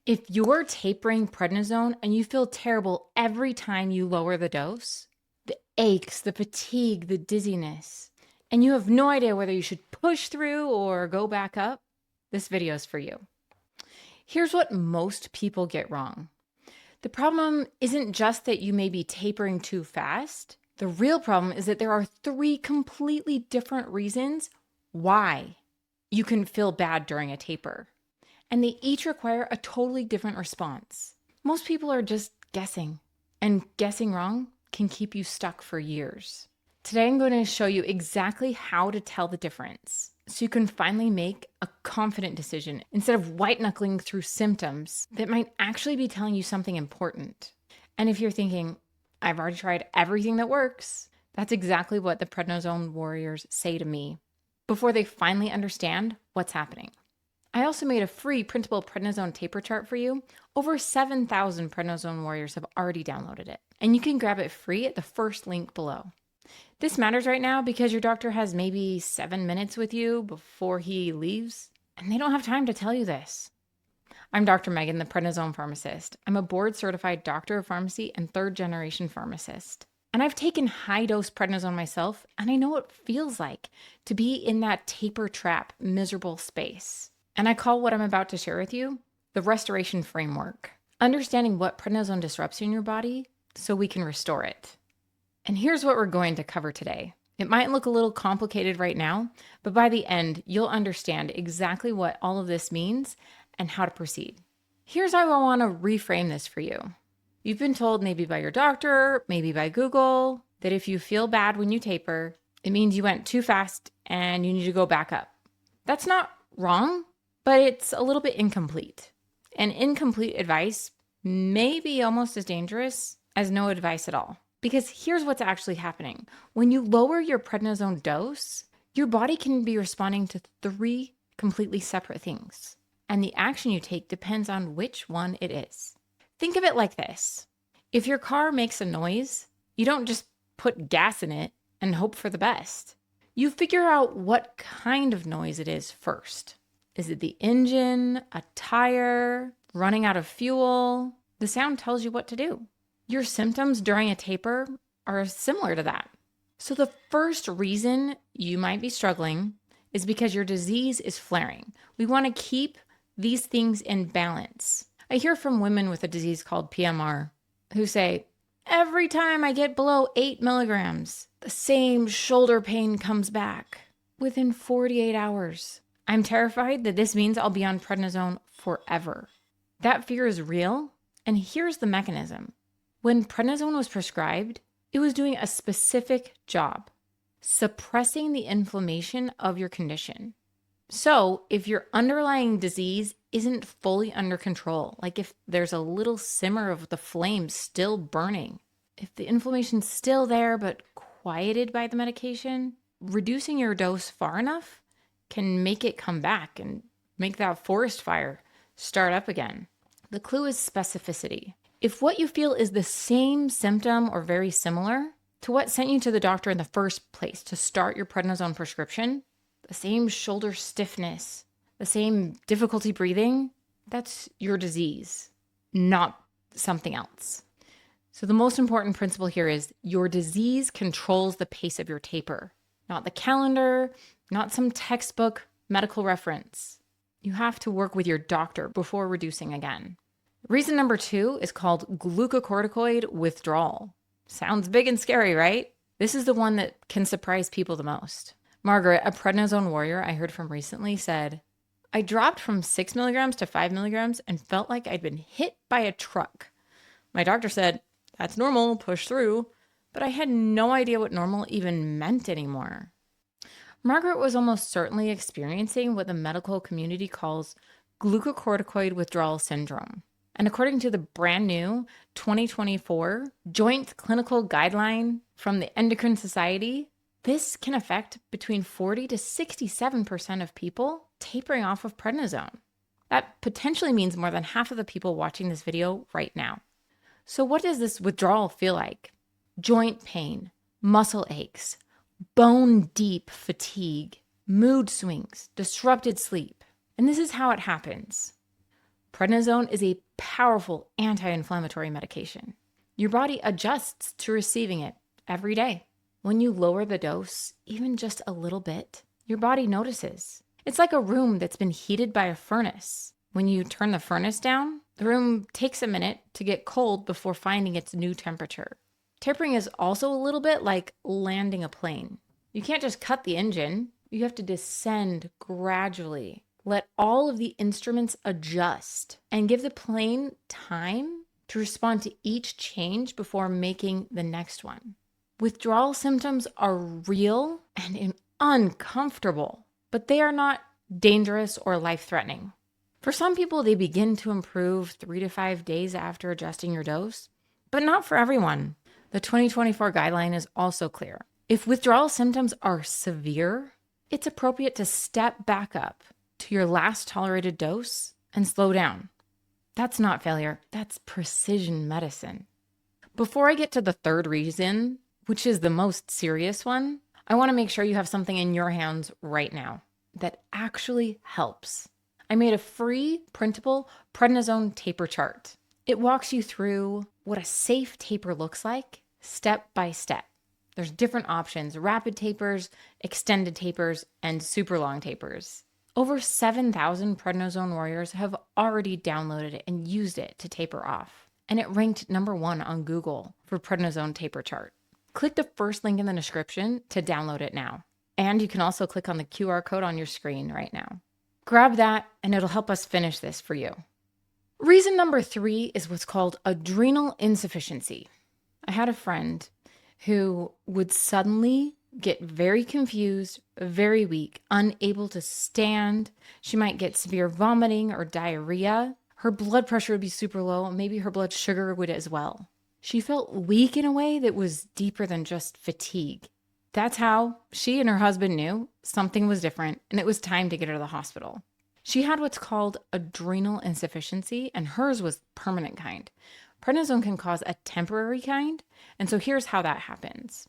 If you're tapering prednisone and you feel terrible every time you lower the dose, the aches, the fatigue, the dizziness, and you have no idea whether you should push through or go back up, this video is for you. Here's what most people get wrong. The problem isn't just that you may be tapering too fast. The real problem is that there are 3 completely different reasons why you can feel bad during a taper. And they each require a totally different response. Most people are just guessing, and guessing wrong can keep you stuck for years. Today I'm going to show you exactly how to tell the difference so you can finally make a confident decision instead of white-knuckling through symptoms that might actually be telling you something important. And if you're thinking, I've already tried everything that works, that's exactly what the prednisone warriors say to me before they finally understand what's happening. I also made a free printable prednisone taper chart for you. Over 7,000 prednisone warriors have already downloaded it, and you can grab it free at the first link below. This matters right now because your doctor has maybe 7 minutes with you before he leaves, and they don't have time to tell you this. I'm Dr. Megan, the prednisone pharmacist. I'm a board-certified doctor of pharmacy and third-generation pharmacist. And I've taken high-dose prednisone myself, and I know what it feels like to be in that taper trap, miserable space. And I call what I'm about to share with you the restoration framework, understanding what prednisone disrupts in your body so we can restore it. And here's what we're going to cover today. It might look a little complicated right now, but by the end, you'll understand exactly what all of this means and how to proceed. Here's how I want to reframe this for you. You've been told maybe by your doctor, maybe by Google, that if you feel bad when you taper, it means you went too fast and you need to go back up. That's not wrong, but it's a little bit incomplete. And incomplete advice may be almost as dangerous as no advice at all. Because here's what's actually happening. When you lower your prednisone dose, your body can be responding to 3 completely separate things. And the action you take depends on which one it is. Think of it like this. If your car makes a noise, you don't just put gas in it and hope for the best. You figure out what kind of noise it is first. Is it the engine, a tire, running out of fuel? The sound tells you what to do. Your symptoms during a taper are similar to that. So the first reason you might be struggling is because your disease is flaring. We want to keep these things in balance. I hear from women with a disease called PMR who say, every time I get below 8 milligrams, the same shoulder pain comes back within 48 hours. I'm terrified that this means I'll be on prednisone forever. That fear is real, and here's the mechanism. When prednisone was prescribed, it was doing a specific job, suppressing the inflammation of your condition. So if your underlying disease isn't fully under control, like if there's a little simmer of the flame still burning, if the inflammation's still there but quieted by the medication, reducing your dose far enough can make it come back and make that forest fire start up again. The clue is specificity. If what you feel is the same symptom or very similar to what sent you to the doctor in the first place to start your prednisone prescription, the same shoulder stiffness, the same difficulty breathing, that's your disease, not something else. So the most important principle here is your disease controls the pace of your taper, not the calendar, not some textbook medical reference. You have to work with your doctor before reducing again. Reason number 2 is called glucocorticoid withdrawal. Sounds big and scary, right? This is the one that can surprise people the most. Margaret, a prednisone warrior I heard from recently, said, I dropped from 6 milligrams to 5 milligrams and felt like I'd been hit by a truck. My doctor said, that's normal, push through, but I had no idea what normal even meant anymore. Margaret was almost certainly experiencing what the medical community calls glucocorticoid withdrawal syndrome. And according to the brand new 2024 Joint Clinical Guideline from the Endocrine Society, this can affect between 40 to 67% of people tapering off of prednisone. That potentially means more than half of the people watching this video right now. So what does this withdrawal feel like? Joint pain, muscle aches, bone-deep fatigue, mood swings, disrupted sleep. And this is how it happens. Prednisone is a powerful anti-inflammatory medication. Your body adjusts to receiving it every day. When you lower the dose, even just a little bit, your body notices. It's like a room that's been heated by a furnace. When you turn the furnace down, the room takes a minute to get cold before finding its new temperature. Tapering is also a little bit like landing a plane. You can't just cut the engine. You have to descend gradually. Let all of the instruments adjust and give the plane time to respond to each change before making the next one. Withdrawal symptoms are real and uncomfortable, but they are not dangerous or life-threatening. For some people, they begin to improve 3 to 5 days after adjusting your dose, but not for everyone. The 2024 guideline is also clear. If withdrawal symptoms are severe, it's appropriate to step back up to your last tolerated dose and slow down. That's not failure, that's precision medicine. Before I get to the third reason, which is the most serious one, I want to make sure you have something in your hands right now that actually helps. I made a free printable prednisone taper chart. It walks you through what a safe taper looks like, step by step. There's different options: rapid tapers, extended tapers, and super long tapers. Over 7,000 prednisone warriors have already downloaded it and used it to taper off. And it ranked #1 on Google for prednisone taper chart. Click the first link in the description to download it now. And you can also click on the QR code on your screen right now. Grab that and it'll help us finish this for you. Reason number 3 is what's called adrenal insufficiency. I had a friend who would suddenly get very confused, very weak, unable to stand. She might get severe vomiting or diarrhea. Her blood pressure would be super low. Maybe her blood sugar would as well. She felt weak in a way that was deeper than just fatigue. That's how she and her husband knew something was different and it was time to get her to the hospital. She had what's called adrenal insufficiency, and hers was permanent kind. Prednisone can cause a temporary kind, and so here's how that happens.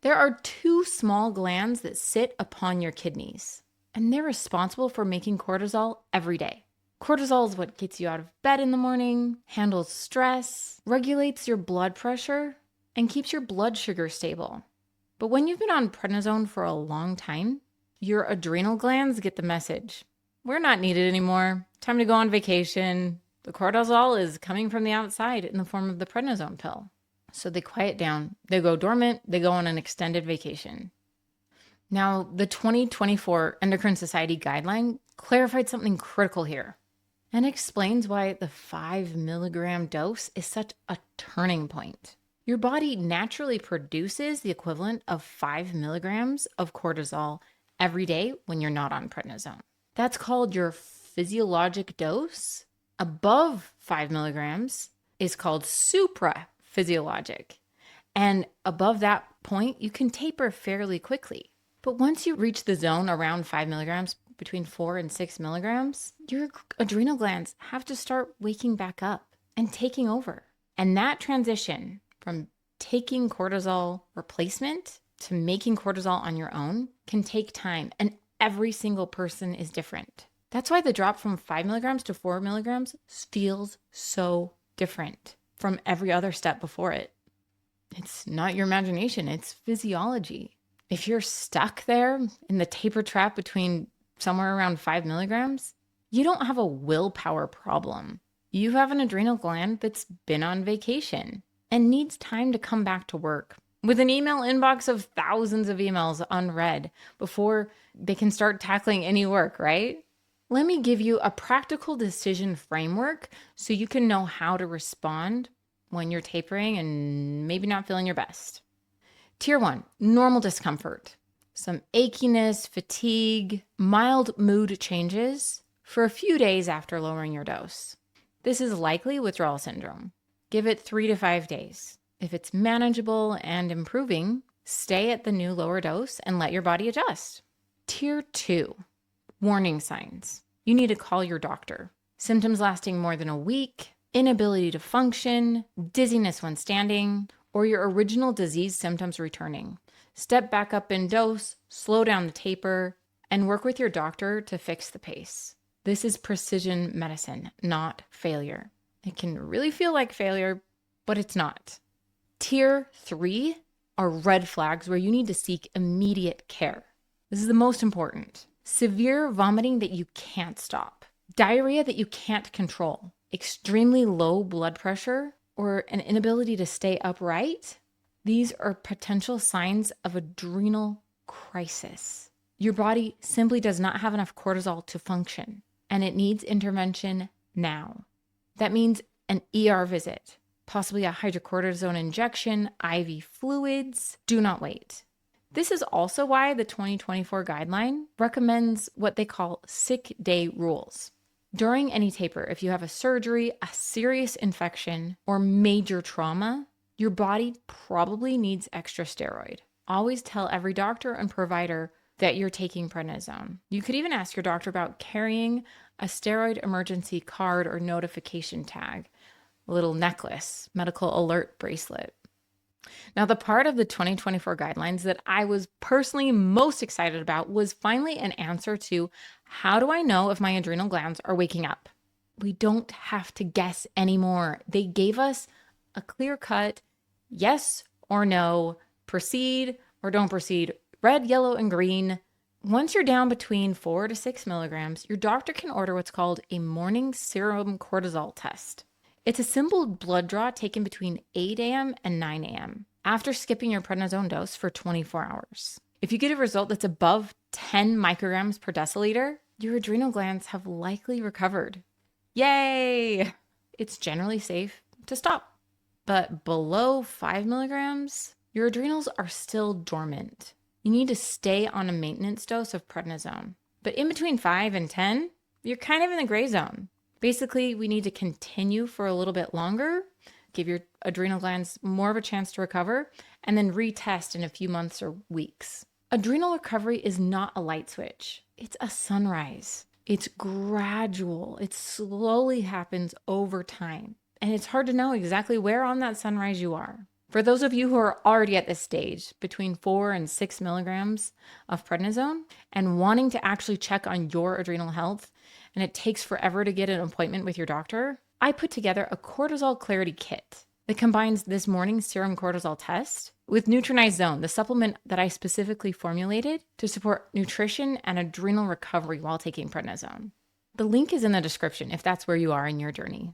There are 2 small glands that sit upon your kidneys, and they're responsible for making cortisol every day. Cortisol is what gets you out of bed in the morning, handles stress, regulates your blood pressure, and keeps your blood sugar stable. But when you've been on prednisone for a long time, your adrenal glands get the message. We're not needed anymore. Time to go on vacation. The cortisol is coming from the outside in the form of the prednisone pill. So they quiet down, they go dormant, they go on an extended vacation. Now, the 2024 Endocrine Society guideline clarified something critical here and explains why the 5 milligram dose is such a turning point. Your body naturally produces the equivalent of 5 milligrams of cortisol every day when you're not on prednisone. That's called your physiologic dose. Above 5 milligrams is called supraphysiologic. And above that point, you can taper fairly quickly. But once you reach the zone around 5 milligrams, between 4 and 6 milligrams, your adrenal glands have to start waking back up and taking over. And that transition from taking cortisol replacement to making cortisol on your own can take time, and every single person is different. That's why the drop from 5 milligrams to 4 milligrams feels so different from every other step before it. It's not your imagination, it's physiology. If you're stuck there in the taper trap between somewhere around 5 milligrams, you don't have a willpower problem. You have an adrenal gland that's been on vacation and needs time to come back to work with an email inbox of thousands of emails unread before they can start tackling any work, right? Let me give you a practical decision framework so you can know how to respond when you're tapering and maybe not feeling your best. Tier 1, normal discomfort. Some achiness, fatigue, mild mood changes for a few days after lowering your dose. This is likely withdrawal syndrome. Give it 3 to 5 days. If it's manageable and improving, stay at the new lower dose and let your body adjust. Tier 2, warning signs. You need to call your doctor. Symptoms lasting more than a week, inability to function, dizziness when standing, or your original disease symptoms returning. Step back up in dose, slow down the taper, and work with your doctor to fix the pace. This is precision medicine, not failure. It can really feel like failure, but it's not. Tier 3 are red flags where you need to seek immediate care. This is the most important. Severe vomiting that you can't stop, diarrhea that you can't control, extremely low blood pressure, or an inability to stay upright. These are potential signs of adrenal crisis. Your body simply does not have enough cortisol to function, and it needs intervention now. That means an ER visit, possibly a hydrocortisone injection, IV fluids. Do not wait. This is also why the 2024 guideline recommends what they call sick day rules. During any taper, if you have a surgery, a serious infection, or major trauma, your body probably needs extra steroid. Always tell every doctor and provider that you're taking prednisone. You could even ask your doctor about carrying a steroid emergency card or notification tag, a little necklace, medical alert bracelet. Now, the part of the 2024 guidelines that I was personally most excited about was finally an answer to how do I know if my adrenal glands are waking up? We don't have to guess anymore. They gave us a clear-cut yes or no, proceed or don't proceed, red, yellow, and green. Once you're down between 4 to 6 milligrams, your doctor can order what's called a morning serum cortisol test. It's a simple blood draw taken between 8 a.m. and 9 a.m. after skipping your prednisone dose for 24 hours. If you get a result that's above 10 micrograms per deciliter, your adrenal glands have likely recovered. Yay! It's generally safe to stop. But below 5 milligrams, your adrenals are still dormant. You need to stay on a maintenance dose of prednisone. But in between 5 and 10, you're kind of in the gray zone. Basically, we need to continue for a little bit longer, give your adrenal glands more of a chance to recover, and then retest in a few months or weeks. Adrenal recovery is not a light switch. It's a sunrise. It's gradual. It slowly happens over time. And it's hard to know exactly where on that sunrise you are. For those of you who are already at this stage, between 4 and 6 milligrams of prednisone, and wanting to actually check on your adrenal health, and it takes forever to get an appointment with your doctor, I put together a cortisol clarity kit that combines this morning serum cortisol test with Nutrinizone, the supplement that I specifically formulated to support nutrition and adrenal recovery while taking prednisone. The link is in the description if that's where you are in your journey.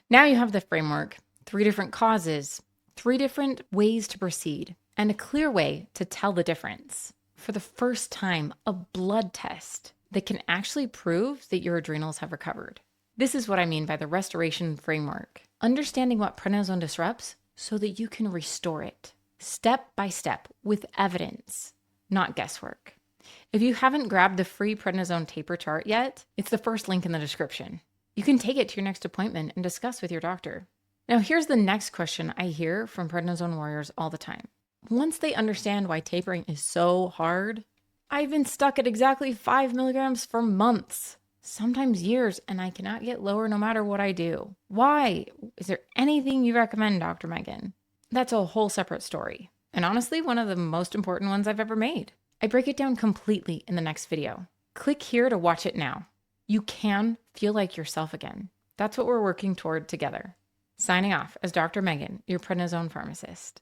Now you have the framework, 3 different causes, 3 different ways to proceed, and a clear way to tell the difference. For the first time, a blood test that can actually prove that your adrenals have recovered. This is what I mean by the restoration framework. Understanding what prednisone disrupts so that you can restore it, step by step, with evidence, not guesswork. If you haven't grabbed the free prednisone taper chart yet, it's the first link in the description. You can take it to your next appointment and discuss with your doctor. Now, here's the next question I hear from prednisone warriors all the time. Once they understand why tapering is so hard, I've been stuck at exactly 5 milligrams for months, sometimes years, and I cannot get lower no matter what I do. Why? Is there anything you recommend, Dr. Megan? That's a whole separate story, and honestly, one of the most important ones I've ever made. I break it down completely in the next video. Click here to watch it now. You can feel like yourself again. That's what we're working toward together. Signing off as Dr. Megan, your prednisone pharmacist.